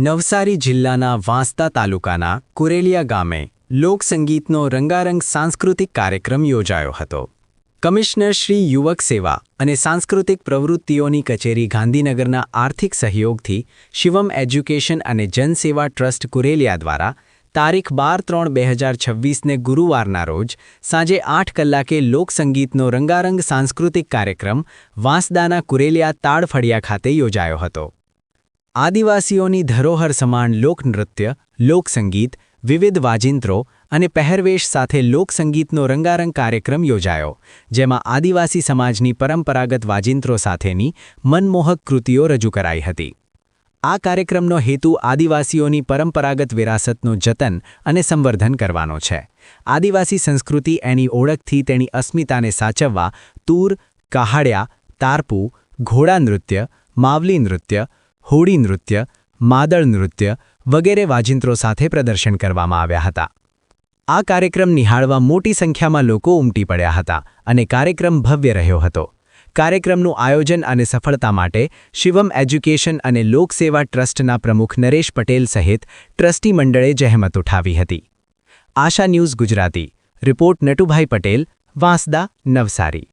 નવસારી જિલ્લાના વાંસદા તાલુકાના કુરેલિયા ગામે લોકસંગીતનો રંગારંગ સાંસ્કૃતિક કાર્યક્રમ યોજાયો હતો. કમિશનર શ્રી યુવક સેવા અને સાંસ્કૃતિક પ્રવૃત્તિઓની કચેરી ગાંધીનગરના આર્થિક સહયોગથી શિવમ એજ્યુકેશન અને જનસેવા ટ્રસ્ટ કુરેલિયા દ્વારા તારીખ 12/3/2026ને ગુરુવારના રોજ સાંજે 8 કલાકે લોકસંગીતનો રંગારંગ સાંસ્કૃતિક કાર્યક્રમ વાંસદાના કુરેલિયા તાળફળિયા ખાતે યોજાયો હતો. આદિવાસીઓની ધરોહર સમાન લોકનૃત્ય, લોકસંગીત, વિવિધ વાજિંત્રો અને પહેરવેશ સાથે લોકસંગીતનો રંગારંગ કાર્યક્રમ યોજાયો, જેમાં આદિવાસી સમાજની પરંપરાગત વાજિંત્રો સાથેની મનમોહક કૃતિઓ રજૂ કરાઈ હતી. આ કાર્યક્રમનો હેતુ આદિવાસીઓની પરંપરાગત વિરાસતનું જતન અને સંવર્ધન કરવાનો છે. આદિવાસી સંસ્કૃતિ એની ઓળખથી તેની અસ્મિતાને સાચવવા તૂર, કહાડિયા, તારપુ, ઘોડા નૃત્ય, માવલી નૃત્ય, હોડી નૃત્ય, માદળ નૃત્ય વગેરે વાજિંત્રો સાથે પ્રદર્શન કરવામાં આવ્યા હતા. આ કાર્યક્રમ નિહાળવા મોટી સંખ્યામાં લોકો ઉમટી પડ્યા હતા અને કાર્યક્રમ ભવ્ય રહ્યો હતો. કાર્યક્રમનું આયોજન અને સફળતા માટે શિવમ એજ્યુકેશન અને લોકસેવા ટ્રસ્ટના પ્રમુખ નરેશ પટેલ સહિત ટ્રસ્ટી મંડળે જહેમત ઉઠાવી હતી. આશા ન્યૂઝ ગુજરાતી રિપોર્ટ નટુભાઈ પટેલ, વાંસદા, નવસારી.